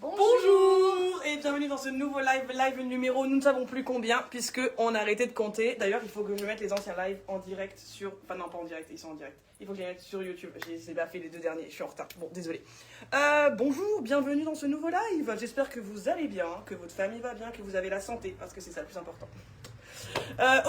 Bonjour et bienvenue dans ce nouveau live numéro, nous ne savons plus combien, puisque on a arrêté de compter. D'ailleurs, il faut que je mette les anciens lives en direct sur... Enfin non, pas en direct, ils sont en direct. Il faut que je les mette sur YouTube. J'ai pas fait les deux derniers, je suis en retard. Bon, désolé. Bonjour, bienvenue dans ce nouveau live. J'espère que vous allez bien, que votre famille va bien, que vous avez la santé, parce que c'est ça le plus important.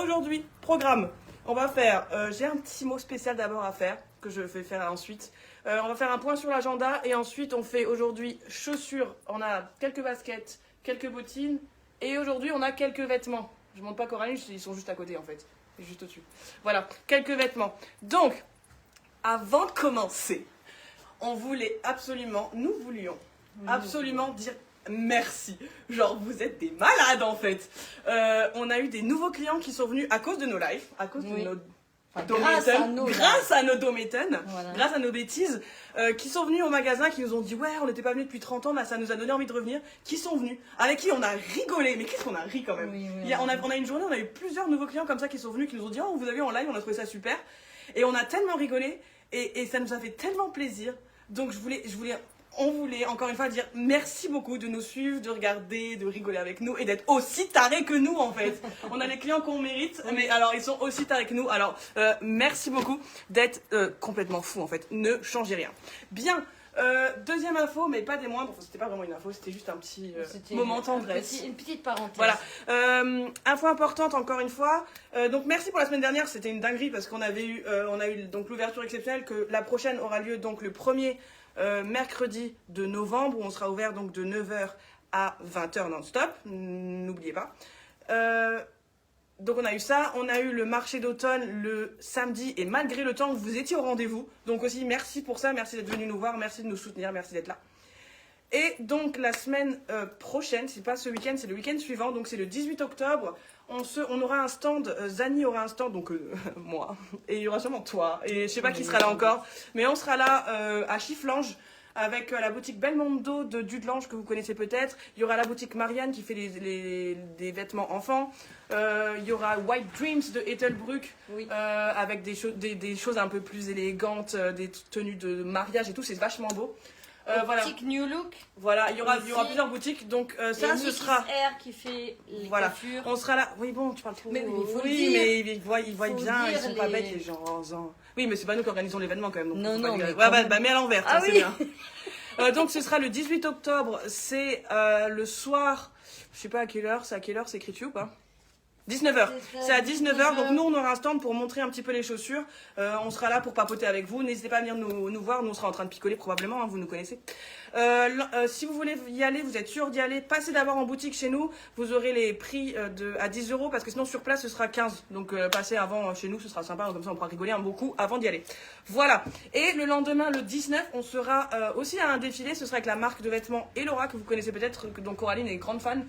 Aujourd'hui, programme. On va faire... J'ai un petit mot spécial d'abord à faire, que je vais faire ensuite. On va faire un point sur l'agenda et ensuite on fait aujourd'hui chaussures. On a quelques baskets, quelques bottines et aujourd'hui on a quelques vêtements. Je ne montre pas Coraline, ils sont juste à côté en fait. C'est juste au-dessus. Voilà, quelques vêtements. Donc, avant de commencer, on voulait absolument, nous voulions absolument dire merci. Genre, vous êtes des malades en fait. On a eu des nouveaux clients qui sont venus à cause de nos lives, à cause de nos... grâce à nos dométones, voilà. Grâce à nos bêtises, qui sont venus au magasin, qui nous ont dit ouais on n'était pas venus depuis 30 ans, bah, ça nous a donné envie de revenir, qui sont venus, avec qui on a rigolé, mais qu'est-ce qu'on a ri quand même. On a une journée, on a eu plusieurs nouveaux clients comme ça qui sont venus, qui nous ont dit oh vous avez vu en live, on a trouvé ça super, et on a tellement rigolé, et ça nous a fait tellement plaisir, donc on voulait encore une fois dire merci beaucoup de nous suivre, de regarder, de rigoler avec nous et d'être aussi tarés que nous en fait. On a les clients qu'on mérite, mais alors ils sont aussi tarés que nous. Alors merci beaucoup d'être complètement fous en fait. Ne changez rien. Bien. Deuxième info, mais pas des moindres, c'était pas vraiment une info, c'était juste un petit moment tendresse. Une petite parenthèse. Voilà. Info importante encore une fois. Donc merci pour la semaine dernière, c'était une dinguerie parce qu'on avait eu, on a eu donc l'ouverture exceptionnelle, que la prochaine aura lieu donc le 1er mercredi de novembre, où on sera ouvert donc de 9h à 20h non-stop, n'oubliez pas. Donc on a eu ça, on a eu le marché d'automne le samedi, et malgré le temps, vous étiez au rendez-vous. Donc aussi, merci pour ça, merci d'être venu nous voir, merci de nous soutenir, merci d'être là. Et donc la semaine prochaine, c'est pas ce week-end, c'est le week-end suivant, donc c'est le 18 octobre, on aura un stand, Zani aura un stand, donc moi, et il y aura sûrement toi, et je sais pas qui sera là encore, mais on sera là à Chifflange, avec la boutique Belmondo de Dudelange que vous connaissez peut-être. Il y aura la boutique Marianne qui fait des vêtements enfants. Il y aura White Dreams de Ethelbruck, avec des choses un peu plus élégantes, des tenues de mariage et tout, c'est vachement beau. Voilà. Boutique New Look. Voilà, il y aura plusieurs boutiques, donc ça ce sera... Air qui fait les coiffures. On sera là, oui bon, tu parles trop... Mais il faut oui, le dire. mais ils voient bien, ils sont pas bêtes les gens. Oui, mais c'est pas nous qui organisons l'événement quand même. Donc non, mais... mais à l'envers, ah, c'est oui. bien. Donc ce sera le 18 octobre, c'est le soir, je sais pas à quelle heure, c'est écrit dessus ou pas ? 19h, c'est à 19h, donc nous on aura un stand pour montrer un petit peu les chaussures, on sera là pour papoter avec vous, n'hésitez pas à venir nous voir, nous on sera en train de picoler probablement, hein, vous nous connaissez. Si vous voulez y aller, vous êtes sûr d'y aller, passez d'abord en boutique chez nous, vous aurez les prix à 10 €, parce que sinon sur place ce sera 15, donc passez avant chez nous, ce sera sympa, comme ça on pourra rigoler un beaucoup avant d'y aller. Voilà, et le lendemain, le 19, on sera aussi à un défilé, ce sera avec la marque de vêtements Elora, que vous connaissez peut-être, dont Coraline est grande fan.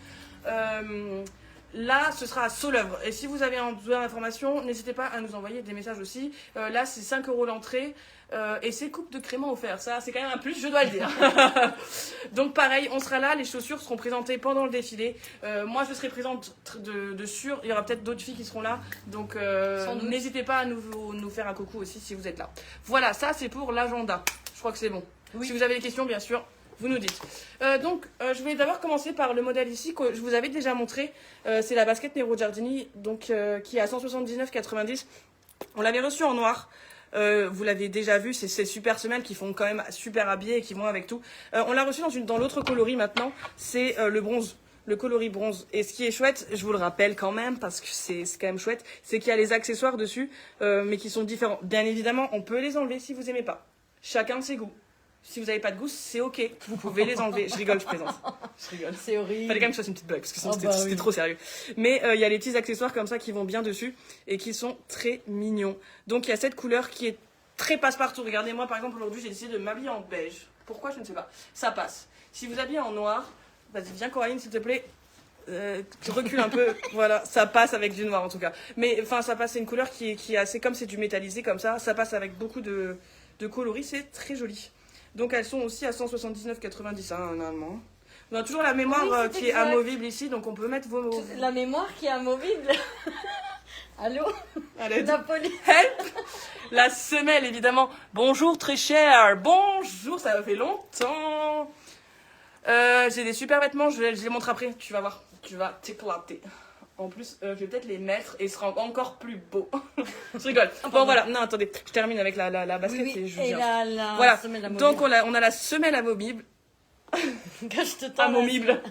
Là, ce sera à Solœuvre. Et si vous avez besoin d'informations, n'hésitez pas à nous envoyer des messages aussi. Là, c'est 5 € l'entrée. Et c'est coupe de crément offert. Ça, c'est quand même un plus, je dois le dire. Donc, pareil, on sera là. Les chaussures seront présentées pendant le défilé. Moi, je serai présente de sûr. Il y aura peut-être d'autres filles qui seront là. Donc, n'hésitez pas à nous faire un coucou aussi si vous êtes là. Voilà, ça, c'est pour l'agenda. Je crois que c'est bon. Oui. Si vous avez des questions, bien sûr, vous nous dites. Je vais d'abord commencer par le modèle ici que je vous avais déjà montré. C'est la basket Nero Giardini, donc, qui est à 179,90. On l'avait reçu en noir. Vous l'avez déjà vu, c'est ces super semelles qui font quand même super habillés et qui vont avec tout. On l'a reçu dans l'autre coloris maintenant, c'est le bronze. Le coloris bronze. Et ce qui est chouette, je vous le rappelle quand même, parce que c'est quand même chouette, c'est qu'il y a les accessoires dessus, mais qui sont différents. Bien évidemment, on peut les enlever si vous aimez pas. Chacun ses goûts. Si vous n'avez pas de goût, c'est ok. Vous pouvez les enlever. Je rigole, je plaisante. Je rigole. C'est horrible. Fallait quand même que je fasse une petite blague, parce que sinon c'était trop sérieux. Mais il y a les petits accessoires comme ça qui vont bien dessus et qui sont très mignons. Donc il y a cette couleur qui est très passe-partout. Regardez, moi par exemple aujourd'hui j'ai décidé de m'habiller en beige. Pourquoi, je ne sais pas. Ça passe. Si vous habillez en noir, vas-y, viens Coraline s'il te plaît. Tu recules un peu, voilà, ça passe avec du noir en tout cas. Mais enfin ça passe, c'est une couleur qui est assez, comme c'est du métallisé comme ça passe avec beaucoup de coloris, c'est très joli. Donc elles sont aussi à 179,90 normalement. On a toujours la mémoire qui est amovible ici, donc on peut mettre vos... La mémoire qui est amovible. Allô? Napoli. Help. La semelle, évidemment. Bonjour très cher. Bonjour, ça fait longtemps. J'ai des super vêtements, je les montre après, tu vas voir, tu vas t'éclater. En plus, je vais peut-être les mettre et ce sera encore plus beau. Je rigole. Bon voilà, non attendez, je termine avec la basket et je viens. La Voilà, semelle amovible. donc on a la semelle amovible. Que je te tends. Amovible.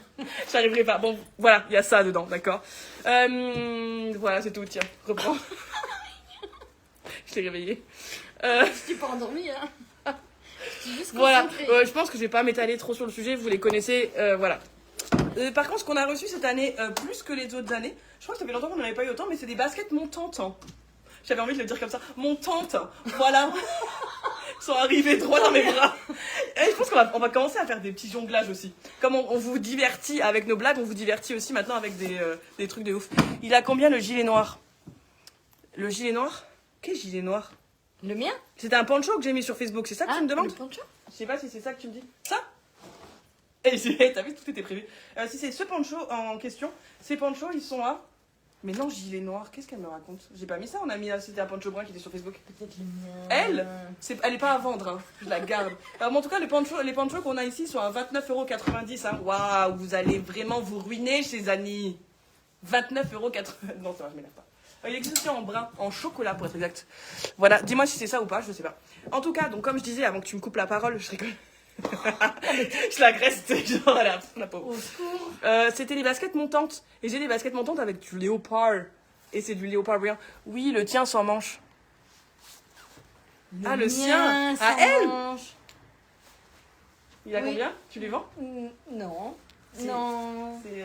J'arriverai pas. Bon, voilà, il y a ça dedans, d'accord. Voilà, c'est tout, tiens, reprends. Je t'ai réveillé. Je suis pas endormie, hein. Je suis juste Voilà, concentrée. je pense que je vais pas m'étaler trop sur le sujet, vous les connaissez, voilà. Par contre, ce qu'on a reçu cette année, plus que les autres années, je crois que ça fait longtemps qu'on n'en avait pas eu autant, mais c'est des baskets montantes. Hein. J'avais envie de le dire comme ça, montantes, voilà. Ils sont arrivés droit dans mes bras. Et je pense qu'on va commencer à faire des petits jonglages aussi. Comme on vous divertit avec nos blagues, on vous divertit aussi maintenant avec des trucs de ouf. Il a combien le gilet noir? Le gilet noir? Quel gilet noir? Le mien? C'était un poncho que j'ai mis sur Facebook, c'est ça que tu me demandes? Le poncho? Je sais pas si c'est ça que tu me dis. Ça? Et t'as vu, tout était prévu. Si c'est ce poncho en question, ces ponchos, ils sont à... Mais non, gilet noir, qu'est-ce qu'elle me raconte? J'ai pas mis ça, on a mis... C'était un poncho brun qui était sur Facebook. Peut-être le mien. Elle elle est pas à vendre, hein. Je la garde. Alors, en tout cas, les ponchos qu'on a ici sont à 29,90 €. Hein. Waouh, vous allez vraiment vous ruiner chez Annie. 29,90 €. Non, ça va, je m'énerve pas. Il existe aussi en brun, en chocolat pour être exact. Voilà, dis-moi si c'est ça ou pas, je sais pas. En tout cas, donc comme je disais, avant que tu me coupes la parole, je rigole. Je l'agresse, genre la pauvre. Au secours. C'était les baskets montantes. Et j'ai des baskets montantes avec du léopard. Et c'est du léopard brillant. Oui, le tien sans manche. Ah, le sien. Sans Ah, elle manche. Il a Oui. combien? Tu les vends? Non. Si. Non. C'est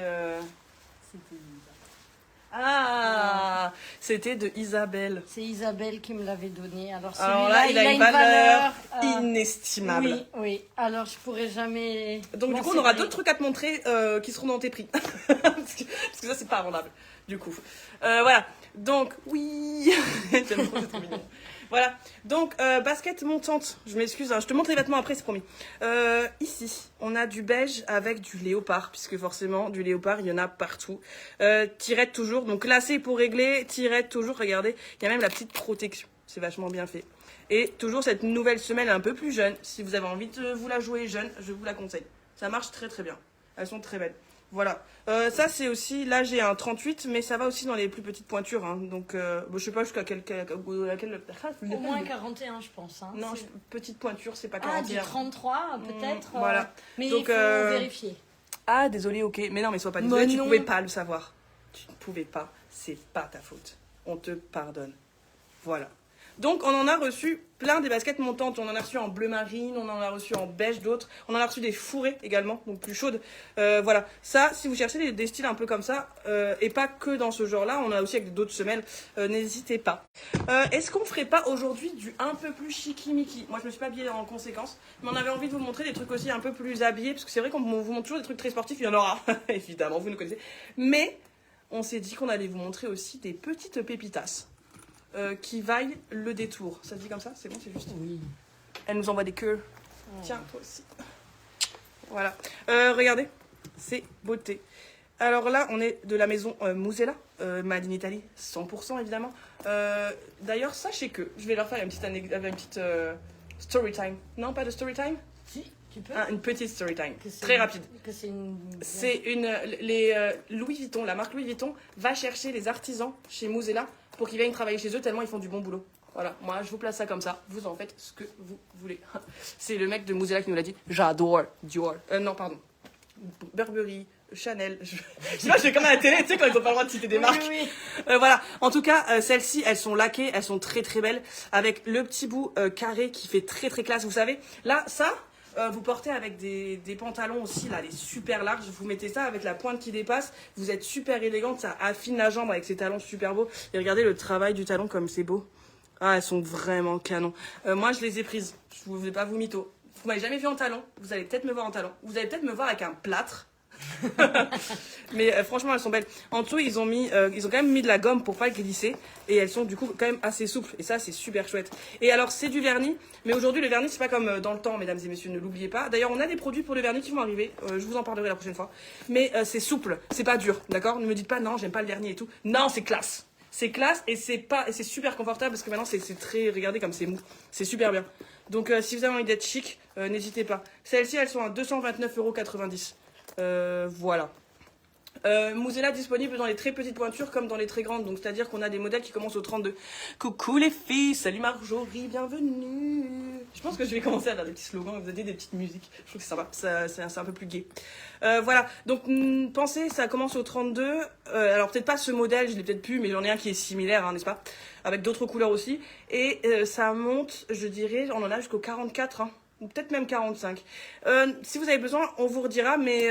C'était Ah, c'était de Isabelle. C'est Isabelle qui me l'avait donné. Alors Alors celui-là, là, il a une valeur inestimable. Oui, oui. Alors je pourrais jamais. Donc Bon, du coup, on c'est aura vrai. d'autres trucs à te montrer qui seront dans tes prix. parce que ça, c'est pas vendable, du coup. Voilà. Donc, oui. J'aime trop, c'est trop mignon. Voilà. Donc, basket montante. Je m'excuse, hein, je te montre les vêtements après, c'est promis. Ici, on a du beige avec du léopard, puisque forcément, du léopard, il y en a partout. Tirette toujours. Donc, lacet pour régler, tirette toujours. Regardez, il y a même la petite protection. C'est vachement bien fait. Et toujours cette nouvelle semelle un peu plus jeune. Si vous avez envie de vous la jouer jeune, je vous la conseille. Ça marche très très bien. Elles sont très belles. Voilà. Ça, c'est aussi... Là, j'ai un 38, mais ça va aussi dans les plus petites pointures. Hein. Donc, bon, je sais pas jusqu'à laquelle... Au moins 41, je pense. Hein. Non, petite pointure, c'est pas Ah, du 41. 33, peut-être. Voilà. Mais Donc, il faut vérifier. Ah, désolé, ok. Mais non, mais sois pas Mais désolé, tu non. pouvais pas le savoir. Tu ne pouvais pas. C'est pas ta faute. On te pardonne. Voilà. Donc, on en a reçu plein des baskets montantes. On en a reçu en bleu marine, on en a reçu en beige d'autres. On en a reçu des fourrées également, donc plus chaudes. Voilà. Ça, si vous cherchez des styles un peu comme ça, et pas que dans ce genre-là, on a aussi avec d'autres semelles, n'hésitez pas. Est-ce qu'on ferait pas aujourd'hui du un peu plus chiki-miki? Moi, je me suis pas habillée en conséquence, mais on avait envie de vous montrer des trucs aussi un peu plus habillés, parce que c'est vrai qu'on vous montre toujours des trucs très sportifs, il y en aura, évidemment, vous nous connaissez. Mais on s'est dit qu'on allait vous montrer aussi des petites pépitas. Qui vaille le détour. Ça se dit comme ça? C'est bon, c'est juste. Oui. Elle nous envoie des queues. Tiens, toi aussi. Voilà. Regardez, c'est beauté. Alors là, on est de la maison Musella, Made in Italy, 100% évidemment. D'ailleurs, sachez que je vais leur faire une petite story time. Non, pas de story time? Si, tu peux. Une petite story time. Que c'est Très rapide. Que c'est une. C'est Louis Vuitton, la marque Louis Vuitton va chercher les artisans chez Musella pour qu'ils viennent travailler chez eux tellement ils font du bon boulot. Voilà, moi je vous place ça comme ça, vous en faites ce que vous voulez. C'est le mec de Musella qui nous l'a dit. J'adore Dior. Non, pardon. Burberry, Chanel. Je sais pas, je fais comme à la télé, tu sais, quand ils ont pas le droit de citer des marques. Oui. Voilà, en tout cas, celles-ci, elles sont laquées, elles sont très très belles, avec le petit bout carré qui fait très très classe, vous savez. Là, ça, vous portez avec des pantalons aussi, là, les super larges, vous mettez ça avec la pointe qui dépasse, vous êtes super élégante, ça affine la jambe avec ces talons super beaux. Et regardez le travail du talon comme c'est beau. Ah, elles sont vraiment canon. Moi, je les ai prises, je ne vais pas vous mytho. Vous m'avez jamais vu en talon, vous allez peut-être me voir en talon. Vous allez peut-être me voir avec un plâtre. Mais franchement elles sont belles. En dessous ils ont quand même mis de la gomme pour pas glisser et elles sont du coup quand même assez souples et ça c'est super chouette. Et alors c'est du vernis, mais aujourd'hui le vernis c'est pas comme dans le temps mesdames et messieurs, ne l'oubliez pas. D'ailleurs on a des produits pour le vernis qui vont arriver, je vous en parlerai la prochaine fois. Mais c'est souple, c'est pas dur, d'accord? Ne me dites pas non j'aime pas le vernis et tout. Non c'est classe. C'est classe et c'est super confortable parce que maintenant c'est très, regardez comme c'est mou, c'est super bien. Donc si vous avez envie d'être chic, n'hésitez pas. Celles-ci elles sont à 229,90 €. Voilà. Mouzella disponible dans les très petites pointures comme dans les très grandes, donc c'est-à-dire qu'on a des modèles qui commencent au 32. Coucou les filles, salut Marjorie, bienvenue. Je pense que je vais commencer à faire des petits slogans, vous avez des petites musiques, je trouve que c'est sympa, c'est un peu plus gai. Voilà, donc pensez, ça commence au 32, alors peut-être pas ce modèle, je l'ai peut-être plus, mais j'en ai un qui est similaire, hein, n'est-ce pas, avec d'autres couleurs aussi, et ça monte, je dirais, on en a jusqu'au 44, hein, ou peut-être même 45. Si vous avez besoin, on vous redira, mais...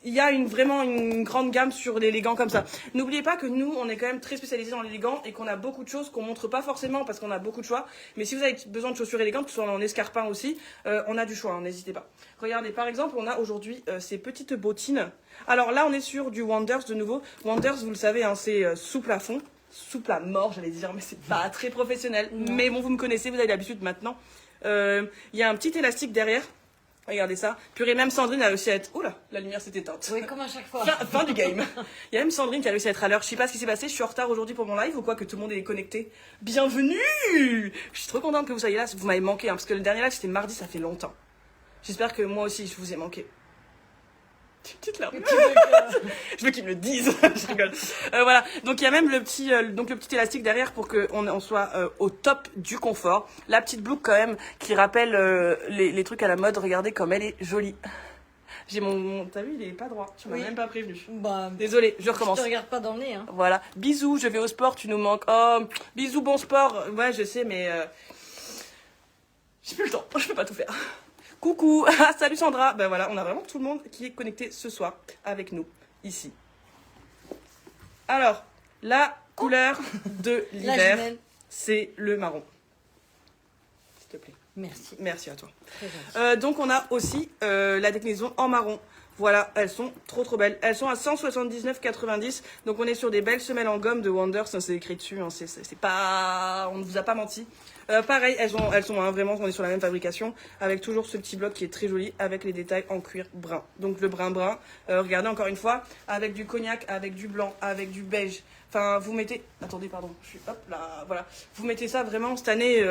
il y a vraiment une grande gamme sur l'élégant comme ça. N'oubliez pas que nous, on est quand même très spécialisés dans l'élégant et qu'on a beaucoup de choses qu'on montre pas forcément parce qu'on a beaucoup de choix. Mais si vous avez besoin de chaussures élégantes, que ce soit en escarpin aussi, on a du choix, hein, n'hésitez pas. Regardez, par exemple, on a aujourd'hui ces petites bottines. Alors là, on est sur du Wonders de nouveau. Wonders, vous le savez, hein, c'est souple à fond. Souple à mort, j'allais dire, mais c'est pas très professionnel. Non. Mais bon, vous me connaissez, vous avez l'habitude maintenant. Il y a un petit élastique derrière. Regardez ça. Purée, même Sandrine a réussi à être... Oula, la lumière s'est éteinte. Oui, comme à chaque fois. Fin du game. Il y a même Sandrine qui a réussi à être à l'heure. Je sais pas ce qui s'est passé, je suis en retard aujourd'hui pour mon live ou quoi, que tout le monde est connecté. Bienvenue. Je suis trop contente que vous soyez là, vous m'avez manqué, hein, parce que le dernier live c'était mardi, ça fait longtemps. J'espère que moi aussi je vous ai manqué. Petite larme. Je veux qu'ils me le disent. Je rigole. Voilà. Donc il y a même le petit élastique derrière pour qu'on soit au top du confort. La petite boucle quand même qui rappelle les trucs à la mode. Regardez comme elle est jolie. J'ai t'as vu, il est pas droit. Tu m'as même pas prévenu. Bah, désolée, je recommence. Je te regarde pas dans le nez. Hein. Voilà. Bisous, je vais au sport, tu nous manques. Oh, bisous, bon sport. Ouais, je sais, mais j'ai plus le temps. Je peux pas tout faire. Coucou, salut Sandra. Ben voilà, on a vraiment tout le monde qui est connecté ce soir avec nous, ici. Alors, la couleur de l'hiver, c'est le marron. S'il te plaît. Merci. Merci à toi. Très gentil. Donc, on a aussi la déclinaison en marron. Voilà, elles sont trop belles. Elles sont à 179,90 €. Donc on est sur des belles semelles en gomme de Wonders, ça c'est écrit dessus, hein, c'est pas, on ne vous a pas menti. Pareil, elles sont hein, vraiment, on est sur la même fabrication, avec toujours ce petit bloc qui est très joli, avec les détails en cuir brun. Donc le brun, regardez encore une fois, avec du cognac, avec du blanc, avec du beige. Enfin, vous mettez, attendez, pardon, je suis, hop là, voilà. Vous mettez ça vraiment cette année,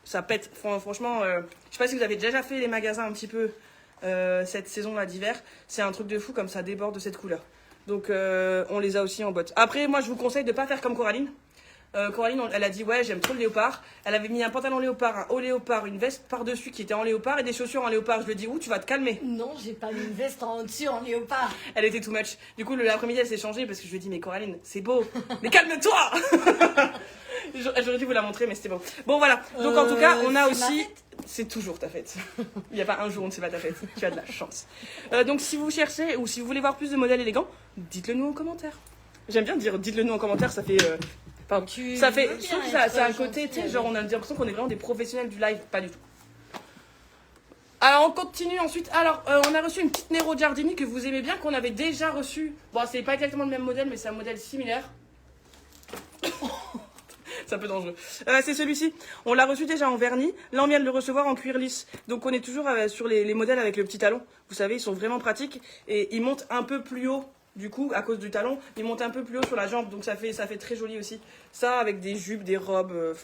ça pète. Franchement, je sais pas si vous avez déjà fait les magasins un petit peu. Cette saison-là d'hiver, c'est un truc de fou comme ça déborde de cette couleur. Donc on les a aussi en botte. Après, moi je vous conseille de pas faire comme Coraline. Coraline, elle a dit ouais, j'aime trop le léopard. Elle avait mis un pantalon léopard, un haut léopard, une veste par-dessus qui était en léopard et des chaussures en léopard. Je lui ai dit où tu vas te calmer. Non, j'ai pas mis une veste en dessus en léopard. Elle était too much. Du coup, l'après-midi, elle s'est changée parce que je lui ai dit mais Coraline, c'est beau. Mais calme-toi. J'aurais dû vous la montrer, mais c'était bon. Bon, voilà. Donc, en tout cas, on a aussi... C'est toujours ta fête. Il n'y a pas un jour où c'est pas ta fête. Tu as de la chance. Donc, si vous cherchez ou si vous voulez voir plus de modèles élégants, dites-le nous en commentaire. J'aime bien dire dites-le nous en commentaire, ça fait... Pardon. Ça fait... Je trouve que ça a un côté, tu sais, genre on a l'impression qu'on est vraiment des professionnels du live. Pas du tout. Alors, on continue ensuite. Alors, on a reçu une petite Nero Giardini que vous aimez bien, qu'on avait déjà reçu. Bon, c'est pas exactement le même modèle, mais c'est un modèle similaire. C'est un peu dangereux. C'est celui-ci. On l'a reçu déjà en vernis. Là, on vient de le recevoir en cuir lisse. Donc, on est toujours sur les modèles avec le petit talon. Vous savez, ils sont vraiment pratiques. Et ils montent un peu plus haut. Du coup, à cause du talon, ils montent un peu plus haut sur la jambe. Donc, ça fait très joli aussi. Ça, avec des jupes, des robes,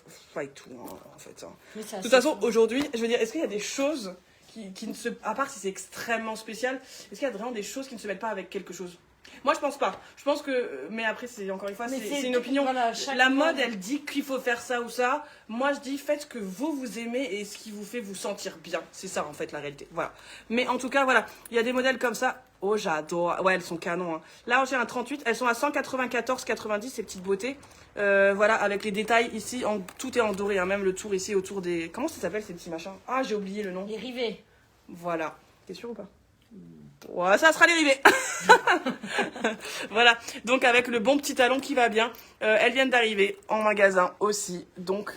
et tout, hein, en fait. Hein. De toute façon, aujourd'hui, je veux dire, est-ce qu'il y a des choses qui ne se... À part si c'est extrêmement spécial, est-ce qu'il y a vraiment des choses qui ne se mettent pas avec quelque chose ? Moi, je pense pas. Je pense que... Mais après, c'est encore une fois, c'est une opinion. Voilà, la mode, elle dit qu'il faut faire ça ou ça. Moi, je dis, faites ce que vous aimez et ce qui vous fait vous sentir bien. C'est ça, en fait, la réalité. Voilà. Mais en tout cas, voilà. Il y a des modèles comme ça. Oh, j'adore. Ouais, elles sont canons. Hein. Là, j'ai un 38. Elles sont à 194,90, ces petites beautés. Voilà, avec les détails ici. Tout est en doré. Hein, même le tour ici, autour des... Comment ça s'appelle, ces petits machins ? Ah, j'ai oublié le nom. Les rivets. Voilà. T'es sûr ou pas ? Ouais, ça sera les rivets. Voilà, donc avec le bon petit talon qui va bien. Elles viennent d'arriver en magasin aussi. Donc,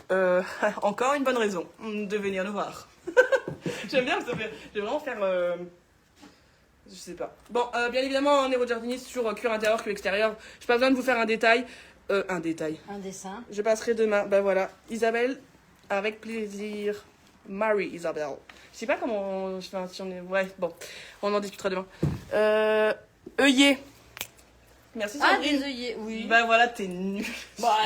encore une bonne raison de venir nous voir. J'aime bien, je vais vraiment faire... Je sais pas. Bon, bien évidemment, Nero Giardini sur cuir intérieur, cuir extérieur. J'ai pas besoin de vous faire un détail. Un détail. Un dessin. Je passerai demain. Ben voilà. Isabelle, avec plaisir. Marie Isabelle. Je sais pas comment si on est... Ouais, bon. On en discutera demain. Œillet. Merci Ah, Sandrine. des œillets, oui. Bah voilà, t'es nulle. Bah,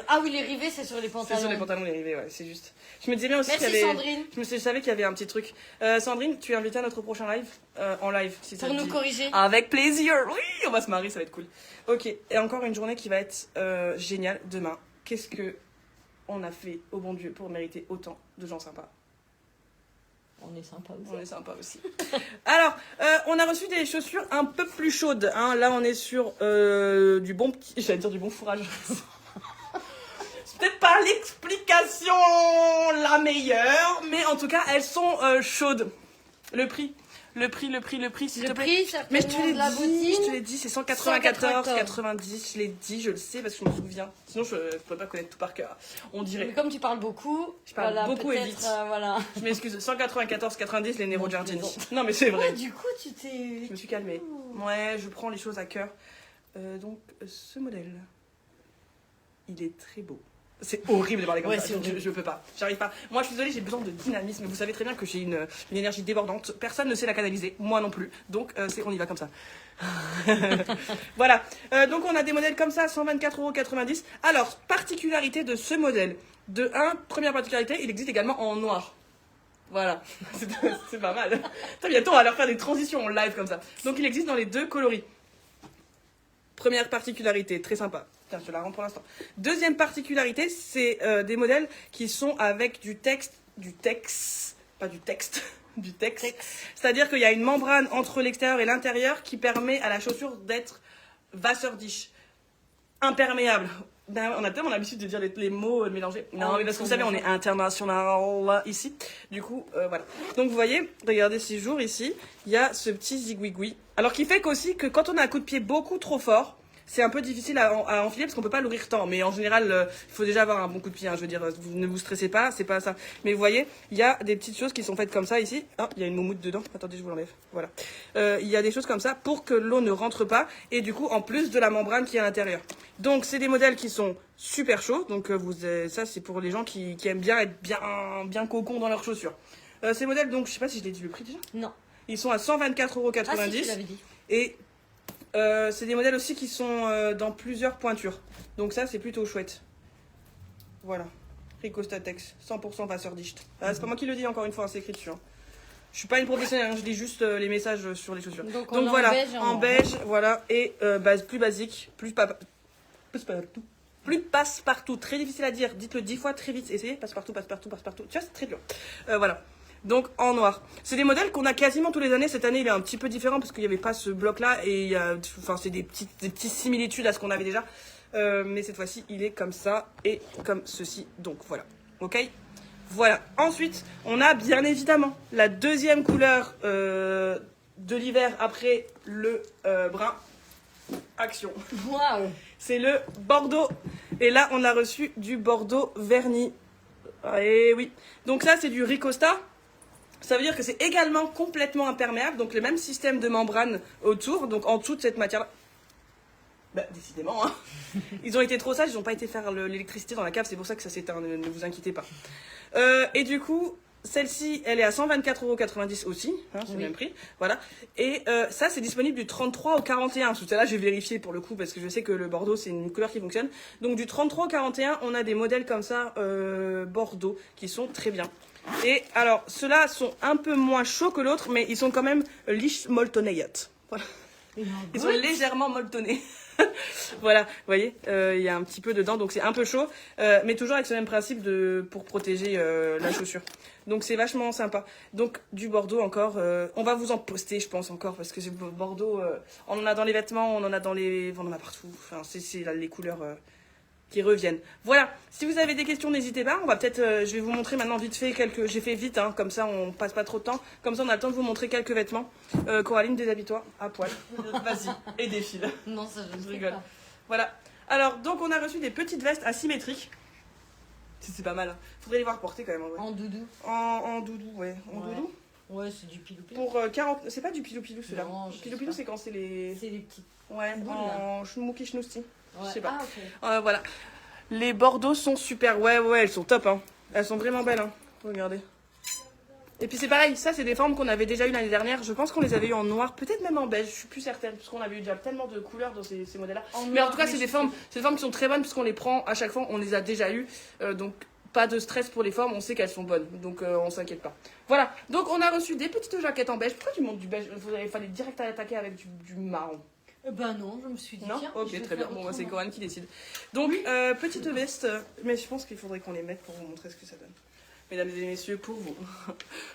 ah oui, les rivets, c'est sur les C'est pantalons. sur les pantalons, les rivets, ouais, c'est juste. Je me disais bien aussi qu'il y Merci avait... Sandrine. Je savais qu'il y avait un petit truc. Sandrine, tu es invitée à notre prochain live en live, si ça Pour te nous dit. corriger. Avec plaisir, oui, on va se marrer, ça va être cool. Ok, et encore une journée qui va être géniale demain. Qu'est-ce que on a fait au bon Dieu pour mériter autant de gens sympas? On est sympa aussi. On est sympa aussi. Alors, on a reçu des chaussures un peu plus chaudes. Hein. Là, on est sur du bon petit... J'allais dire du bon fourrage. C'est peut-être pas l'explication la meilleure, mais en tout cas, elles sont chaudes. Le prix, s'il te Le plaît. prix, Mais je te l'ai certainement de la dit, bottine. c'est 194,90. Je l'ai dit, je le sais parce que je me souviens. Sinon, je ne pourrais pas connaître tout par cœur. On dirait. Mais comme tu parles beaucoup, Je parle voilà, beaucoup et peut-être, vite. voilà. Je m'excuse. 194,90 les Nero Non, je Giardini. plaisante. Non, mais c'est vrai. Ouais, du coup, tu t'es... Je me suis calmée. Ouais, je prends les choses à cœur. Donc, ce modèle, il est très beau. C'est horrible de parler comme Ouais, ça. c'est horrible. Je peux pas. J'arrive pas. Moi, je suis désolée, j'ai besoin de dynamisme. Vous savez très bien que j'ai une énergie débordante. Personne ne sait la canaliser. Moi non plus. Donc, on y va comme ça. Voilà. Donc, on a des modèles comme ça, 124,90 €. Alors, particularité de ce modèle. De 1, première particularité, il existe également en noir. Voilà, c'est pas mal. Putain, bientôt, on va leur faire des transitions en live comme ça. Donc, il existe dans les deux coloris. Première particularité, très sympa. Tiens, je te la rends pour l'instant. Deuxième particularité, c'est des modèles qui sont avec du texte, pas du texte, du texte. C'est-à-dire qu'il y a une membrane entre l'extérieur et l'intérieur qui permet à la chaussure d'être wasserdicht, imperméable. On a tellement l'habitude de dire les mots mélangés. Non, mais parce que vous savez, on est international ici. Du coup, voilà. Donc, vous voyez, regardez ces jours ici, il y a ce petit zigouigoui. Alors, qui fait qu'aussi que quand on a un coup de pied beaucoup trop fort, c'est un peu difficile à enfiler parce qu'on peut pas l'ouvrir tant. Mais en général, il faut déjà avoir un bon coup de pied. Hein, je veux dire, ne vous stressez pas, c'est pas ça. Mais vous voyez, il y a des petites choses qui sont faites comme ça ici. Ah, il y a une moumoute dedans. Attendez, je vous l'enlève. Voilà. Il y a des choses comme ça pour que l'eau ne rentre pas. Et du coup, en plus de la membrane qui est à l'intérieur. Donc, c'est des modèles qui sont super chauds. Donc, ça, c'est pour les gens qui aiment bien être bien cocon dans leurs chaussures. Ces modèles, donc, je sais pas si je l'ai dit le prix déjà. Non. Ils sont à 124,90 €. Ah si, tu l'avais dit. Et c'est des modèles aussi qui sont dans plusieurs pointures. Donc ça, c'est plutôt chouette. Voilà. Rico Statex, 100% wasserdicht. C'est pas moi qui le dis, encore une fois, hein, c'est écrit dessus. Hein. Je suis pas une professionnelle, hein, je lis juste les messages sur les chaussures. Donc, Donc on voilà, en beige et en en noir. beige, voilà, et plus basique, plus passe-partout. Plus passe-partout, très difficile à dire. Dites-le 10 fois très vite. Essayez, passe-partout. Tu vois, c'est très dur. Voilà. Donc en noir. C'est des modèles qu'on a quasiment tous les années. Cette année, il est un petit peu différent parce qu'il n'y avait pas ce bloc-là et il y a, enfin, c'est des petites similitudes à ce qu'on avait déjà. Mais cette fois-ci, il est comme ça et comme ceci. Donc voilà. Ok. Voilà. Ensuite, on a bien évidemment la deuxième couleur de l'hiver après le brun. Action. Waouh. C'est le Bordeaux. Et là, on a reçu du Bordeaux verni. Et oui. Donc ça, c'est du Ricosta. Ça veut dire que c'est également complètement imperméable. Donc le même système de membrane autour. Donc en dessous de cette matière-là. Bah, décidément, hein. Ils ont été trop sages, ils n'ont pas été faire l'électricité dans la cave. C'est pour ça que ça s'éteint, ne vous inquiétez pas. Et du coup, celle-ci, elle est à 124,90 € aussi, hein, c'est le même prix, voilà. Et ça, c'est disponible du 33 au 41. Tout à l'heure, j'ai vérifié pour le coup, parce que je sais que le Bordeaux, c'est une couleur qui fonctionne. Donc du 33 au 41, on a des modèles comme ça, Bordeaux, qui sont très bien. Et alors, ceux-là sont un peu moins chauds que l'autre, mais ils sont quand même lich moltoneyat. Voilà. Ils sont légèrement molletonnés. Voilà, vous voyez, il y a un petit peu dedans, donc c'est un peu chaud, mais toujours avec ce même principe pour protéger la chaussure. Donc c'est vachement sympa. Donc du Bordeaux encore, on va vous en poster, je pense encore, parce que c'est Bordeaux, on en a dans les vêtements, on en a on en a partout. Enfin, c'est les couleurs qui reviennent. Voilà, si vous avez des questions, n'hésitez pas. On va peut-être, je vais vous montrer maintenant vite fait j'ai fait vite, hein, comme ça on passe pas trop de temps. Comme ça on a le temps de vous montrer quelques vêtements. Coraline, déshabille-toi à poil. Vas-y, et défile. Non, ça je rigole. pas. Voilà. Alors, donc on a reçu des petites vestes asymétriques. C'est pas mal. Hein. Faudrait les voir porter quand même en vrai. En doudou. En doudou, ouais. En doudou. Ouais, c'est du pilou-pilou. Pour 40. C'est pas du pilou-pilou celui-là. Non, je sais Pilou-pilou, pas. c'est quand c'est les. C'est les petits. Ouais, boules, en schmouki schnousty. Ouais. Je sais pas. Ah, ok. Voilà. Les Bordeaux sont super. Ouais, elles sont top. Hein. Elles sont vraiment belles. Hein. Regardez. Et puis c'est pareil, ça c'est des formes qu'on avait déjà eu l'année dernière. Je pense qu'on les avait eu en noir, peut-être même en beige, je suis plus certaine, parce qu'on avait eu déjà tellement de couleurs dans ces modèles-là. Mais en tout cas, c'est des formes qui sont très bonnes, puisqu'on les prend à chaque fois, on les a déjà eues. Donc pas de stress pour les formes, on sait qu'elles sont bonnes, donc on s'inquiète pas. Voilà, donc on a reçu des petites jaquettes en beige. Pourquoi tu montes du beige? Il fallait direct attaquer avec du marron. Ben non, je me suis dit. Non, tiens, ok, très bien. Bon, moi, c'est Coran qui décide. Donc, petite veste, mais je pense qu'il faudrait qu'on les mette pour vous montrer ce que ça donne. Mesdames et messieurs, pour vous.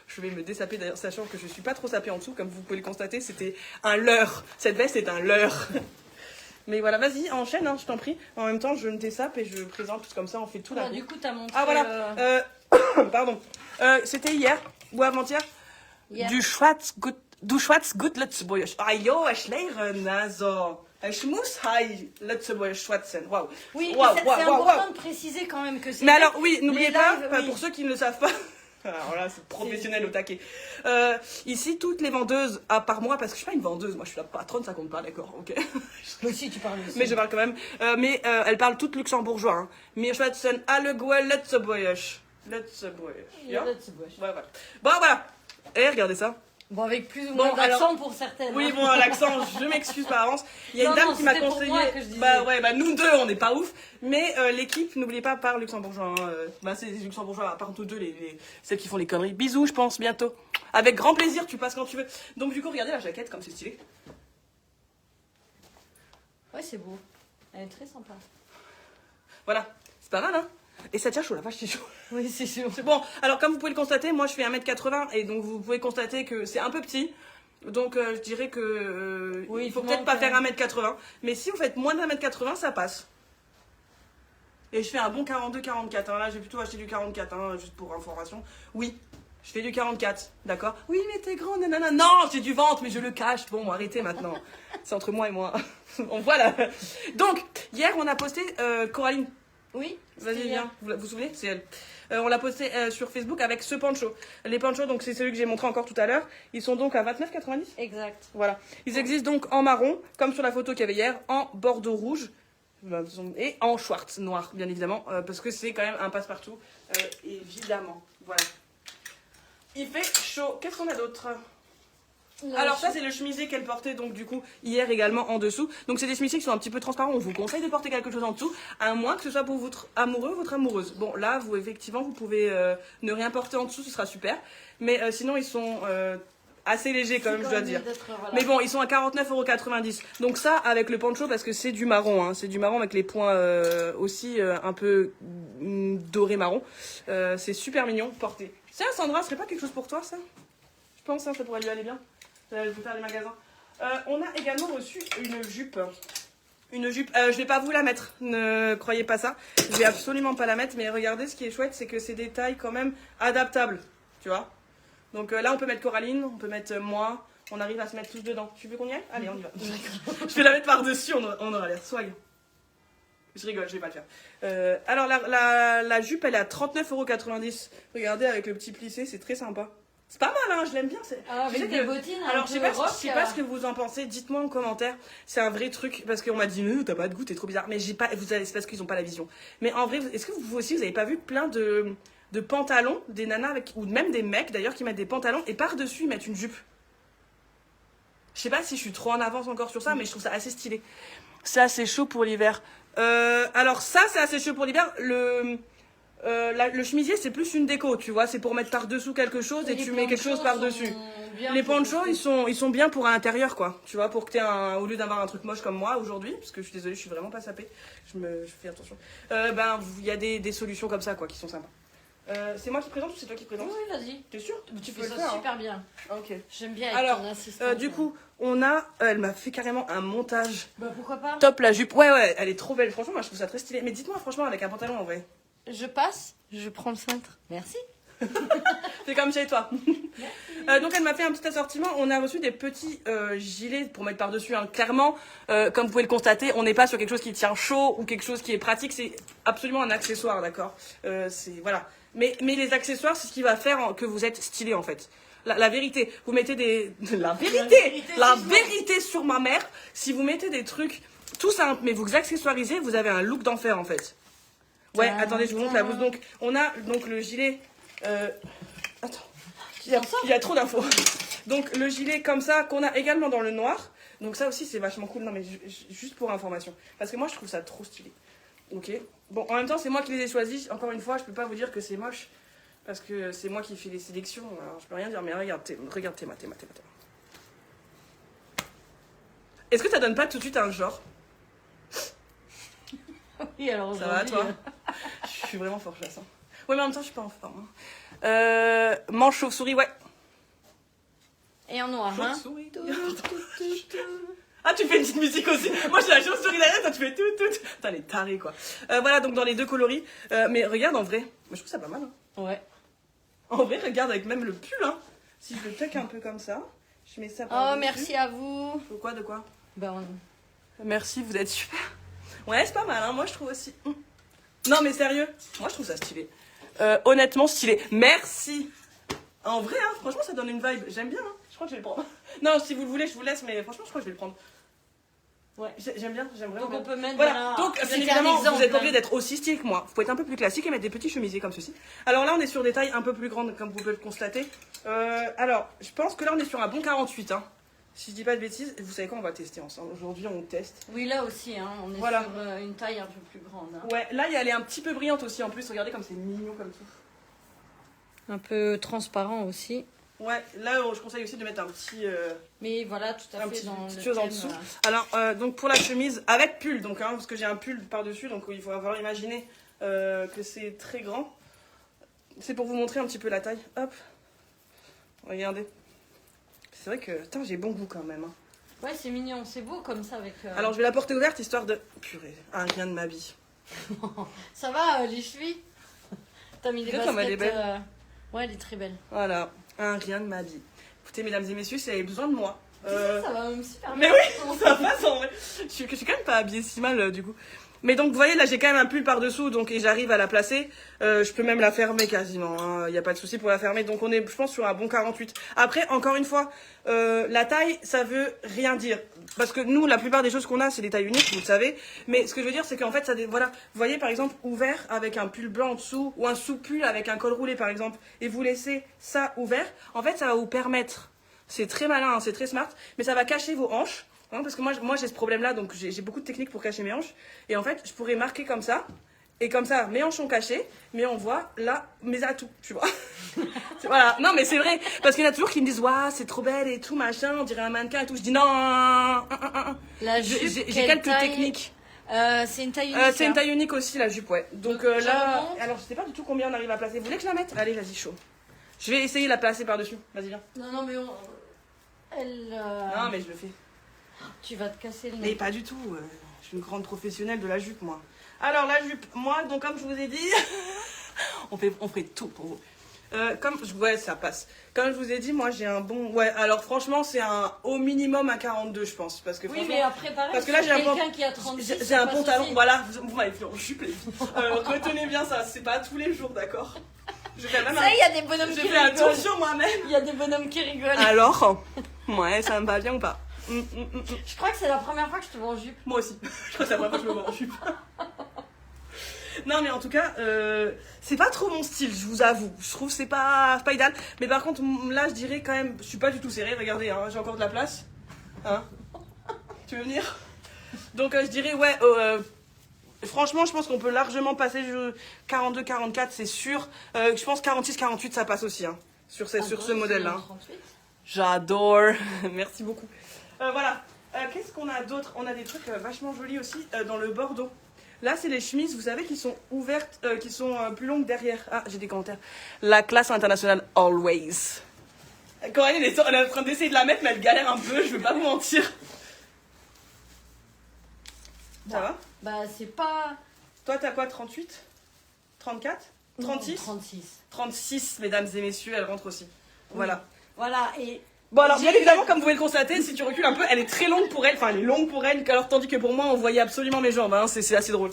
Je vais me dessaper d'ailleurs, sachant que je suis pas trop sapée en dessous, comme vous pouvez le constater, c'était un leurre. Cette veste est un leurre. Mais voilà, vas-y, enchaîne, hein, je t'en prie. En même temps, je me dessape et je présente tout comme ça, on fait tout là. Du coup, t'as montré. Ah voilà, pardon. C'était hier ou avant-hier. Hier. Du Schwarzgut Lützburg. Ah jo, ich lehre, also. Ich muss hei Lützburg schwatzen. Waouh. Oui, Waouh, c'est waouh, important waouh. de préciser quand même que c'est. Mais alors, oui, n'oubliez les pas, lives, oui. pour ceux qui ne le savent pas, alors là, c'est professionnel au taquet. Ici, toutes les vendeuses, à part moi, parce que je suis pas une vendeuse, moi je suis la patronne, ça compte pas, d'accord, ok. Mais si, tu parles aussi. Mais je parle quand même. Mais elles parlent toutes luxembourgeois. Hein. Mir schwatzen alle Guel Lützburg. Lützburg. Ja? Ouais, voilà. Bon, voilà. Et regardez ça. Bon, avec plus ou Bon, moins d'accent alors- pour certaines. Oui, hein. bon, l'accent, je m'excuse par avance. Il y a Non, une dame non, qui m'a c'était pour conseillé. moi que je disais. Bah ouais, bah nous deux, on n'est pas ouf. Mais l'équipe, n'oubliez pas, parle luxembourgeois. Hein. Bah c'est des luxembourgeois, à part nous deux, celles qui font les conneries. Bisous, je pense, bientôt. Avec grand plaisir, tu passes quand tu veux. Donc, du coup, regardez la jaquette, comme c'est stylé. Ouais, c'est beau. Elle est très sympa. Voilà, c'est pas mal, hein. Et ça tient chaud, la vache, c'est chaud. Oui, c'est sûr. C'est bon, alors comme vous pouvez le constater, moi je fais 1m80 et donc vous pouvez constater que c'est un peu petit. Donc je dirais que Oui, il faut il peut-être manque, pas faire 1m80. Mais si vous faites moins d'1m80, ça passe. Et je fais un bon 42-44. Hein. Là, j'ai plutôt acheté du 44, hein, juste pour information. Oui, je fais du 44, d'accord. Oui, mais t'es grande, nanana. Non, j'ai du ventre, mais je le cache. Bon, arrêtez maintenant. C'est entre moi et moi. On voit là. Donc, hier, on a posté Coraline. Oui. Vas-y, c'était viens. Vous vous souvenez? C'est elle. On l'a posté sur Facebook avec ce poncho. Les ponchos, donc c'est celui que j'ai montré encore tout à l'heure. Ils sont donc à 29,90. Exact. Voilà. Ils existent donc en marron, comme sur la photo qu'il y avait hier, en bordeaux rouge et en schwarz noir, bien évidemment, parce que c'est quand même un passe-partout, évidemment. Voilà. Il fait chaud. Qu'est-ce qu'on a d'autre? Alors ça c'est le chemisier qu'elle portait donc du coup hier également en dessous. Donc c'est des chemisiers qui sont un petit peu transparents. On vous conseille de porter quelque chose en dessous, à moins que ce soit pour votre amoureux ou votre amoureuse. Bon là vous effectivement vous pouvez ne rien porter en dessous, ce sera super. Mais sinon ils sont assez légers quand même je dois dire. Voilà. Mais bon ils sont à 49,90 €. Donc ça avec le poncho parce que c'est du marron, hein. C'est du marron avec les points aussi un peu doré marron. C'est super mignon porté. Ça Sandra, ce serait pas quelque chose pour toi ça? Je pense hein, ça pourrait lui aller bien. Je vais faire les magasins. On a également reçu une jupe. Une jupe. Je vais pas vous la mettre. Ne croyez pas ça. Je vais absolument pas la mettre. Mais regardez, ce qui est chouette, c'est que c'est des tailles quand même adaptables. Tu vois. Donc là, on peut mettre Coraline, on peut mettre moi. On arrive à se mettre tous dedans. Tu veux qu'on y aille? Allez, on y va. Je vais la mettre par-dessus. On aura l'air swag. Je rigole, je vais pas le faire. Alors la jupe, elle est à 39,90 €. Regardez avec le petit plissé, c'est très sympa. C'est pas mal, hein, je l'aime bien. Ah, Je sais avec des que- bottines. Alors, un je sais peu pas, rock, je sais pas ce que vous en pensez. Dites-moi en commentaire. C'est un vrai truc parce qu'on m'a dit t'as pas de goût, t'es trop bizarre. Mais j'ai pas. Vous savez, c'est parce qu'ils ont pas la vision. Mais en vrai, est-ce que vous aussi, vous avez pas vu plein de pantalons, des nanas avec, ou même des mecs d'ailleurs qui mettent des pantalons et par-dessus ils mettent une jupe. Je sais pas si je suis trop en avance encore sur ça, mais je trouve ça assez stylé. Ça, c'est chaud pour l'hiver. Alors ça, c'est assez chaud pour l'hiver. Le chemisier, c'est plus une déco, tu vois. C'est pour mettre par-dessous quelque chose et Les tu mets quelque chose ponchos par-dessus. sont bien Les pour ponchos, porter. ils sont bien pour à l'intérieur, quoi. Tu vois, pour que t'aies au lieu d'avoir un truc moche comme moi aujourd'hui, parce que je suis désolée, je suis vraiment pas sapée. Je fais attention. Il y a des solutions comme ça, quoi, qui sont sympas. C'est moi qui présente ou c'est toi qui présente? Oui, vas-y. T'es sûr? Tu peux fais le ça faire, hein. super bien. Ok. J'aime bien être Alors, ton assistante. du coup, on a. Elle m'a fait carrément un montage. Bah pourquoi pas. Top la jupe. Ouais, elle est trop belle. Franchement, moi je trouve ça très stylé. Mais dites-moi, franchement, avec un pantalon en vrai. Je passe, je prends le cintre. Merci. C'est comme chez toi. Donc elle m'a fait un petit assortiment. On a reçu des petits gilets pour mettre par-dessus. Hein. Clairement, comme vous pouvez le constater, on n'est pas sur quelque chose qui tient chaud ou quelque chose qui est pratique. C'est absolument un accessoire, d'accord. C'est voilà. Mais les accessoires, c'est ce qui va faire que vous êtes stylé en fait. La vérité, vous mettez des... La vérité sur ma mère, si vous mettez des trucs tout simples, mais vous accessoirisez, vous avez un look d'enfer en fait. Ouais, attendez, je vous montre la blouse. Donc, on a donc le gilet... Attends. Il y a trop d'infos. Donc le gilet comme ça qu'on a également dans le noir. Donc ça aussi c'est vachement cool. Non mais juste pour information. Parce que moi je trouve ça trop stylé. Ok. Bon en même temps c'est moi qui les ai choisis. Encore une fois je peux pas vous dire que c'est moche. Parce que c'est moi qui fais les sélections. Alors je peux rien dire mais regarde Théma. Est-ce que ça donne pas tout de suite un genre? Oui, alors ça va toi? Je suis vraiment fort chasse. Hein. Ouais mais en même temps je suis pas en forme. Hein. Manche chauve-souris ouais. Et en noir, hein. Chauve-souris. Ah, tu fais une petite musique aussi. Moi, j'ai la chauve-souris derrière, toi, tu fais tout. Putain, les tarés, quoi. Voilà, donc dans les deux coloris. Mais regarde, en vrai, moi, je trouve ça pas mal. Hein. Ouais. En vrai, regarde avec même le pull. Hein. Si je le tuck un peu comme ça, je mets ça par Oh, merci à vous. De quoi Bah, Merci, vous êtes super. Ouais, c'est pas mal, hein. Moi, je trouve aussi. Non, mais sérieux, moi, je trouve ça stylé. Honnêtement, stylé. Merci. En vrai, hein, franchement, ça donne une vibe. J'aime bien, hein. Je crois que je vais le prendre. Non, si vous le voulez, je vous laisse, mais franchement, je crois que je vais le prendre. Ouais, j'aime bien, j'aime vraiment. Donc on peut mettre. Voilà, donc bien évidemment, vous êtes pas obligé d'être aussi stylé que moi. Vous pouvez être un peu plus classique et mettre des petits chemisiers comme ceci. Alors là, on est sur des tailles un peu plus grandes, comme vous pouvez le constater. Alors, je pense que là, on est sur un bon 48. Hein. Si je dis pas de bêtises, vous savez quoi, on va tester ensemble. Aujourd'hui, on teste. Oui, là aussi, hein, on est sur une taille un peu plus grande. Hein. Ouais, là, elle est un petit peu brillante aussi en plus. Regardez comme c'est mignon comme tout. Un peu transparent aussi. Ouais, là je conseille aussi de mettre un petit. Mais voilà, tout à fait dans petite le chose en dessous. Alors, donc pour la chemise, avec pull, donc, hein, parce que j'ai un pull par-dessus, donc il faut avoir imaginer que c'est très grand. C'est pour vous montrer un petit peu la taille. Hop. Regardez. C'est vrai que, putain, j'ai bon goût quand même. Hein. Ouais, c'est mignon, c'est beau comme ça avec. Alors, je vais la porter ouverte histoire de. Purée, rien de ma vie. Ça va, les chevilles. T'as mis des baskets. Comme elle est belle. Ouais, elle est très belle. Voilà, rien de ma vie. Écoutez, mesdames et messieurs, si vous avez besoin de moi. Ça va même super Mais bien. oui, ça passe en vrai. Je suis quand même pas habillée si mal du coup. Mais donc, vous voyez, là, j'ai quand même un pull par-dessous, donc et j'arrive à la placer. Je peux même la fermer quasiment. Il n'y a pas de souci pour la fermer. Donc, on est, je pense, sur un bon 48. Après, encore une fois, la taille, ça veut rien dire. Parce que nous, la plupart des choses qu'on a, c'est des tailles uniques, vous le savez. Mais ce que je veux dire, c'est qu'en fait, ça, voilà, vous voyez, par exemple, ouvert avec un pull blanc en dessous, ou un sous-pull avec un col roulé, par exemple, et vous laissez ça ouvert, en fait, ça va vous permettre, c'est très malin, hein, c'est très smart, mais ça va cacher vos hanches. Hein, parce que moi j'ai ce problème-là, donc j'ai beaucoup de techniques pour cacher mes hanches. Et en fait, je pourrais marquer comme ça. Et comme ça, mes hanches sont cachées, mais on voit là mes atouts, tu vois. Voilà. Non, mais c'est vrai. Parce qu'il y en a toujours qui me disent, waouh, c'est trop belle et tout, machin, on dirait un mannequin et tout. Je dis non. J'ai quelques techniques. C'est une taille unique. C'est une taille unique aussi, la jupe, ouais. Donc là, monte. alors je sais pas du tout combien on arrive à placer. Vous voulez que je la mette? Allez, vas-y, chaud. Je vais essayer de la placer par-dessus. Vas-y, viens. Non, mais elle. Non, mais je le fais. Tu vas te casser le nez. Mais pas du tout. Je suis une grande professionnelle de la jupe, moi. Alors, la jupe, moi, donc comme je vous ai dit, on ferait tout pour vous. Ouais, ça passe. Comme je vous ai dit, moi, j'ai un bon... Ouais, alors franchement, c'est au minimum un 42, je pense. Parce que, oui, mais après, pareil, parce que là, j'ai quelqu'un qui a 36, j'ai un pantalon, voilà, vous m'avez fait en jupe, les filles. Retenez bien ça, c'est pas tous les jours, d'accord? Je fais même ça, il y a des bonhommes qui rigolent. J'ai fait attention moi-même. Il y a des bonhommes qui rigolent. Alors, ouais, ça me va bien ou pas? Je crois que c'est la première fois que je te vois en jupe. Moi aussi. Je crois que c'est la première fois que je me vois en jupe. Non, mais en tout cas, c'est pas trop mon style, je vous avoue. Je trouve que c'est pas idéal. Mais par contre, là, je dirais quand même, je suis pas du tout serrée. Regardez, hein, j'ai encore de la place. Hein? Tu veux venir? Donc, je dirais, ouais, franchement, je pense qu'on peut largement passer 42, 44, c'est sûr. Je pense 46, 48, ça passe aussi, hein, sur ce modèle-là. J'adore. Merci beaucoup. Voilà. Qu'est-ce qu'on a d'autre? On a des trucs vachement jolis aussi dans le Bordeaux. Là, c'est les chemises, vous savez, qui sont ouvertes, qui sont plus longues derrière. Ah, j'ai des commentaires. La classe internationale, always. Coraline, elle est en train d'essayer de la mettre, mais elle galère un peu, je veux pas vous mentir. Ça va? Bah, c'est pas... Toi, t'as quoi, 38? 34? 36? 36. 36, mesdames et messieurs, elle rentre aussi. Voilà. Voilà, et... Bon, alors, bien évidemment, comme vous pouvez le constater, si tu recules un peu, elle est très longue pour elle. Enfin, elle est longue pour elle, alors, tandis que pour moi, on voyait absolument mes jambes. Hein, c'est assez drôle.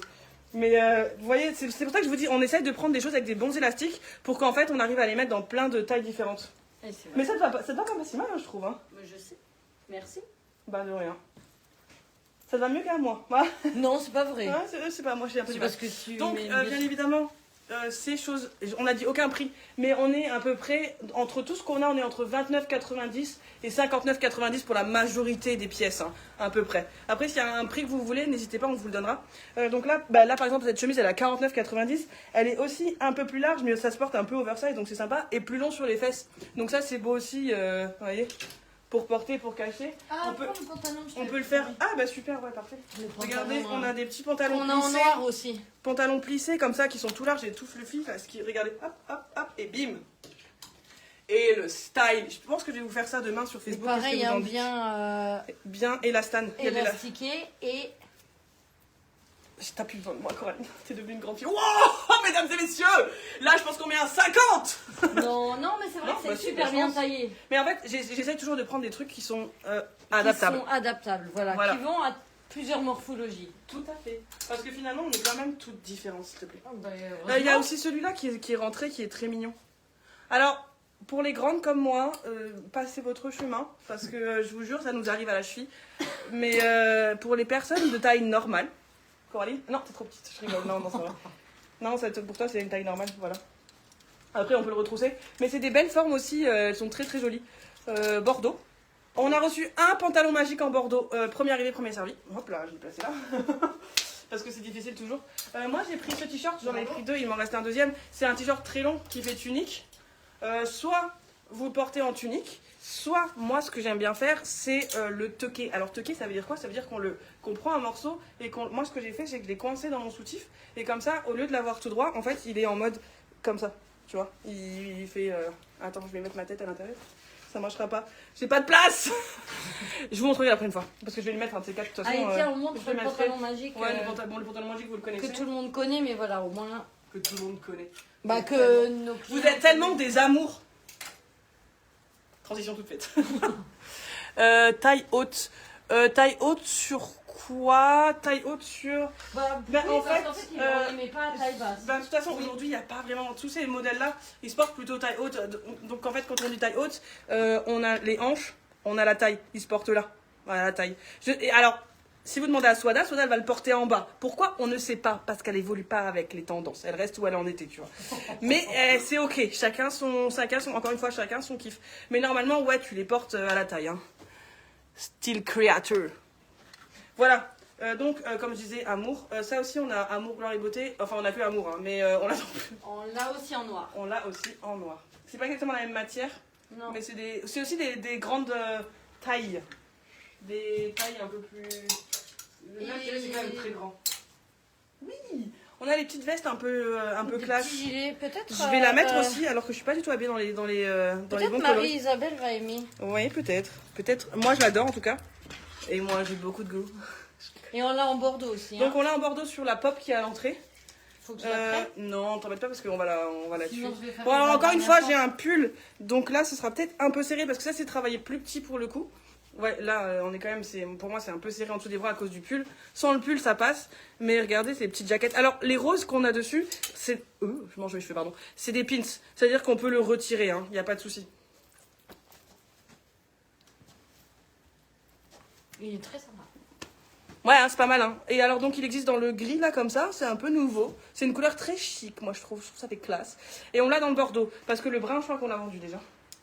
Mais, vous voyez, c'est pour ça que je vous dis, on essaye de prendre des choses avec des bons élastiques pour qu'en fait, on arrive à les mettre dans plein de tailles différentes. Mais ça te va pas si mal, hein, je trouve. Hein. Mais je sais. Merci. Bah, de rien. Ça te va mieux qu'à moi. Non, c'est pas vrai. Ouais, c'est pas moi, j'ai un peu du mal. Parce que tu Donc, bien évidemment, ces choses, on a dit aucun prix, mais on est à peu près, entre tout ce qu'on a, on est entre 29,90 et 59,90 pour la majorité des pièces, hein, à peu près. Après, s'il y a un prix que vous voulez, n'hésitez pas, on vous le donnera. Donc là, là, par exemple, cette chemise, elle est à 49,90. Elle est aussi un peu plus large, mais ça se porte un peu oversize, donc c'est sympa, et plus long sur les fesses. Donc ça, c'est beau aussi, vous voyez, pour porter, pour cacher. Ah, le pantalon, on peut le faire. Ah bah super, ouais, parfait. Regardez, on a des petits pantalons on a en plissés. noir aussi. Pantalons plissés comme ça, qui sont tout larges et tout fluffy. Regardez, hop, hop, hop, et bim. Et le style. Je pense que je vais vous faire ça demain sur Facebook. Pareil, hein, bien bien élastane. élastiqué et... Je tape plus devant de moi, Coraline. T'es devenue une grande fille. Wow, mesdames et messieurs, là, je pense qu'on met un 50. Non, mais c'est vrai que c'est super bien taillé. Mais en fait, j'essaye toujours de prendre des trucs qui sont adaptables. Qui sont adaptables, voilà. Qui vont à plusieurs morphologies. Tout à fait. Parce que finalement, on est quand même toutes différentes, s'il te plaît. Il y a aussi celui-là qui est rentré, qui est très mignon. Alors, pour les grandes comme moi, passez votre chemin. Parce que, je vous jure, ça nous arrive à la cheville. Mais pour les personnes de taille normale, Coraline? Non, t'es trop petite, je rigole. Non, ça va. Non, pour toi, c'est une taille normale, voilà. Après, on peut le retrousser. Mais c'est des belles formes aussi, elles sont très très jolies. Bordeaux. On a reçu un pantalon magique en Bordeaux. Premier arrivé, premier servi. Hop là, je l'ai placé là. Parce que c'est difficile toujours. Moi, j'ai pris ce t-shirt, j'en ai pris deux, il m'en restait un deuxième. C'est un t-shirt très long qui fait tunique. Soit vous le portez en tunique, soit, moi, ce que j'aime bien faire, c'est le tucker. Alors, tucker, ça veut dire quoi? Ça veut dire qu'on prend un morceau et moi, ce que j'ai fait, c'est que je l'ai coincé dans mon soutif. Et comme ça, au lieu de l'avoir tout droit, en fait, il est en mode comme ça. Tu vois? Il fait... Attends, je vais mettre ma tête à l'intérieur. Ça marchera pas. J'ai pas de place. Je vous montrerai la prochaine fois. Parce que je vais le mettre un de ces quatre. De toute façon, allez, tiens, on montre le pantalon magique. Ouais, le pantalon magique, vous le connaissez. Que tout le monde connaît, mais voilà, au moins... Que tout le monde connaît. Bah, que nos clients... Vous êtes tellement des amours. Transition toute faite. Taille haute. Taille haute sur quoi? Taille haute sur... en fait, il n'aimait pas taille basse. De toute façon, aujourd'hui, il n'y a pas vraiment... Tous ces modèles-là, ils se portent plutôt taille haute. Donc, en fait, quand on dit taille haute, on a les hanches, on a la taille. Ils se portent là. Voilà, la taille. Alors, si vous demandez à Swada, elle va le porter en bas. Pourquoi? On ne sait pas. Parce qu'elle évolue pas avec les tendances. Elle reste où elle est en été, tu vois. Mais c'est ok. Encore une fois, chacun son kiff. Mais normalement, ouais, tu les portes à la taille. Hein. Style creator. Voilà. Donc, comme je disais, amour. Ça aussi, on a amour, gloire et beauté. Enfin, on n'a plus amour, hein, mais on l'a On l'a aussi en noir. On l'a aussi en noir. C'est pas exactement la même matière. Non. Mais c'est aussi des grandes tailles. Des tailles un peu plus... Là, je dirais c'est quand même très grand. Oui. On a les petites vestes un peu classe. Petit gilet, peut-être. Je vais la mettre aussi, alors que je suis pas du tout habillée dans les bons peut-être colos. Marie-Isabelle va aimer. Oui, peut-être. Moi, je l'adore en tout cas. Et moi, j'ai beaucoup de goût. Et on l'a en Bordeaux aussi. Donc, on l'a en Bordeaux sur la pop qui est à l'entrée. Faut que je la prenne. Non, t'embête pas parce qu'on va la tuer. Bon, alors encore une fois, j'ai un pull. Donc là, ce sera peut-être un peu serré parce que ça, c'est travaillé plus petit pour le coup. Ouais, là, on est quand même, pour moi, c'est un peu serré en dessous des bras à cause du pull. Sans le pull, ça passe. Mais regardez ces petites jaquettes. Alors, les roses qu'on a dessus, c'est... je mange mes cheveux, pardon. C'est des pins. C'est-à-dire qu'on peut le retirer, hein. Il n'y a pas de souci. Il est très sympa. Ouais, hein, c'est pas mal. Hein. Et alors, donc, il existe dans le gris, là, comme ça. C'est un peu nouveau. C'est une couleur très chic, moi, je trouve. Je trouve ça fait classe. Et on l'a dans le Bordeaux. Parce que le brun, je crois qu'on l'a vendu déjà.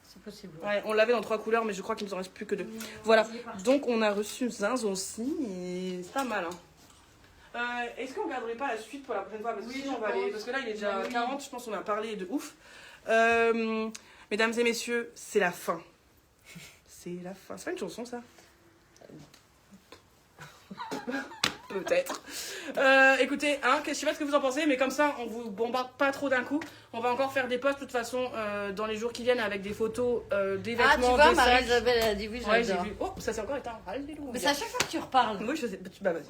C'est possible. Ouais, on l'avait dans 3 couleurs, mais je crois qu'il nous en reste plus que 2. Voilà. Donc, on a reçu Zinz aussi. Et c'est pas mal, hein. Est-ce qu'on garderait pas la suite pour la prochaine fois? Parce que sinon, on va aller... Parce que là, il est déjà 40. Je pense qu'on a parlé de ouf. Mesdames et messieurs, c'est la fin. C'est la fin. C'est pas une chanson, ça? Peut-être. Écoutez, hein, je sais pas ce que vous en pensez, mais comme ça, on vous bombarde pas trop d'un coup. On va encore faire des posts de toute façon dans les jours qui viennent avec des photos des vêtements. Ah, tu vois, des sacs. Marie-Isabelle a dit oui, j'adore. Ouais, j'ai vu. Oh, ça c'est encore éteint. Alléluia. Mais c'est à chaque fois que tu reparles. Oui, je sais. Bah, vas-y.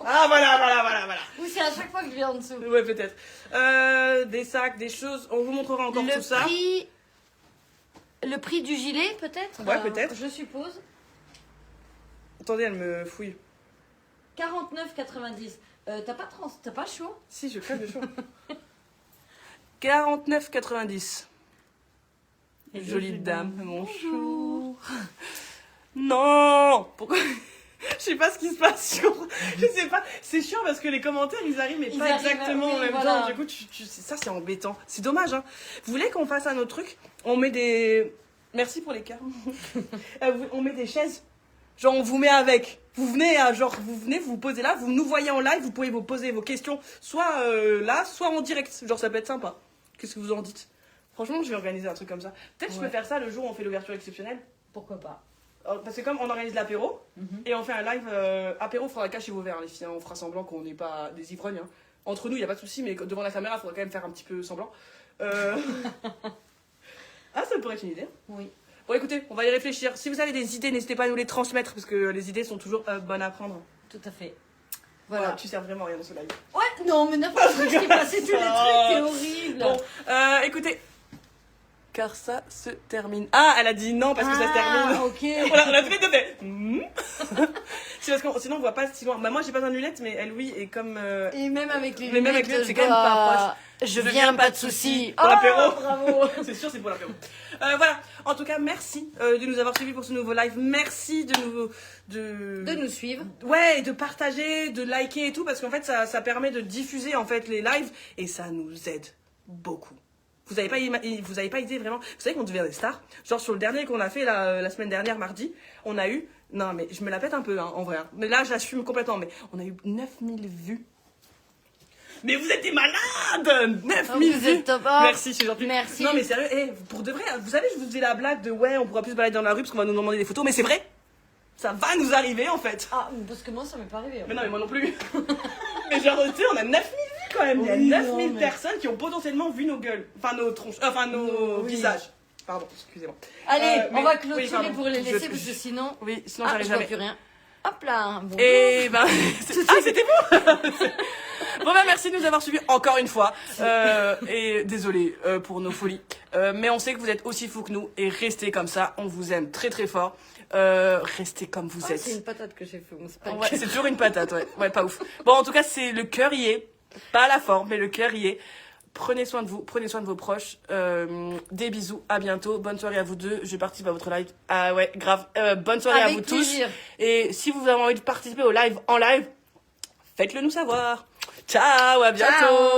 Ah, voilà. Ou c'est à chaque fois que je viens en dessous. Ouais, peut-être. Des sacs, des choses. On vous montrera encore tout ça. Le prix du gilet, peut-être? Ouais, peut-être. Je suppose. Attendez, elle me fouille. 49,90. T'as pas chaud? Si, je crève de chaud. 49,90. Jolie dame, bonjour. Non! Pourquoi? Je sais pas ce qui se passe je sais pas, c'est chiant parce que les commentaires ils arrivent mais pas exactement en même temps. Du coup ça c'est embêtant, c'est dommage hein. Vous voulez qu'on fasse un autre truc? On met des... Merci pour les cœurs. On met des chaises. Genre on vous met avec. Vous venez, vous vous posez là, vous nous voyez en live, vous pouvez vous poser vos questions soit là, soit en direct. Genre ça peut être sympa. Qu'est-ce que vous en dites? Franchement, je vais organiser un truc comme ça. Peut-être que je peux faire ça le jour où on fait l'ouverture exceptionnelle. Pourquoi pas? Parce que comme on organise l'apéro, et on fait un live apéro, il faudra cacher vos verres les filles, hein. On fera semblant qu'on n'est pas des ivrognes. Hein. Entre nous, il n'y a pas de souci, mais devant la caméra, il faudra quand même faire un petit peu semblant. Ah, ça pourrait être une idée. Oui. Bon, écoutez, on va y réfléchir. Si vous avez des idées, n'hésitez pas à nous les transmettre, parce que les idées sont toujours bonnes à prendre. Tout à fait. Voilà, tu sers vraiment rien dans ce live. Ouais, non, mais n'importe quoi, je t'ai passé tous les trucs, c'est horrible. Bon, écoutez... Car ça se termine. Ah, elle a dit non parce que ça se termine. Ok. On a fait de fait. C'est parce que sinon on voit pas si loin. Bah moi j'ai pas un lunette mais elle oui et comme. Et même avec les mais même avec les lunettes c'est quand même pas proche. Je viens pas de soucis. Pour l'apéro. Bravo. C'est sûr c'est pour l'apéro. Voilà. En tout cas merci de nous avoir suivis pour ce nouveau live. Merci de nous suivre. Ouais, et de partager, de liker et tout parce qu'en fait ça permet de diffuser en fait les lives et ça nous aide beaucoup. Vous avez pas idée vraiment. Vous savez qu'on devient des stars. Genre sur le dernier qu'on a fait la semaine dernière, mardi, on a eu... Non mais je me la pète un peu hein, en vrai. Hein. Mais là j'assume complètement. Mais on a eu 9000 vues. Mais vous êtes des malades! 9000 vues! Top. Merci, c'est gentil. Merci. Non mais sérieux, pour de vrai, vous savez, je vous faisais la blague de ouais, on pourra plus se balader dans la rue parce qu'on va nous demander des photos. Mais c'est vrai! Ça va nous arriver en fait. Ah, parce que moi ça m'est pas arrivé. Mais non mais moi non plus. Mais genre, tu sais, on a 9000 vues quand même. Il y a 9000 personnes qui ont potentiellement vu nos gueules. Enfin nos tronches. Enfin nos visages. Pardon, excusez-moi. Allez, on va clôturer pour les laisser parce que sinon... Oui, sinon j'arrive jamais. Je vois plus rien. Hop là. Bonjour. Et ben... Ah, c'était vous. Bon ben merci de nous avoir suivis encore une fois. Et désolé pour nos folies. Mais on sait que vous êtes aussi fous que nous. Et restez comme ça, on vous aime très très fort. Restez comme vous êtes. C'est une patate que j'ai fait. Ouais, c'est toujours une patate, ouais, pas ouf. Bon, en tout cas, c'est le cœur y est, pas la forme, mais le cœur y est. Prenez soin de vous, prenez soin de vos proches. Des bisous, à bientôt. Bonne soirée à vous deux. Je participe à votre live. Ah ouais, grave. Bonne soirée à vous plaisir. tous. Et si vous avez envie de participer au live en live, faites-le nous savoir. Ciao, à bientôt. Ciao.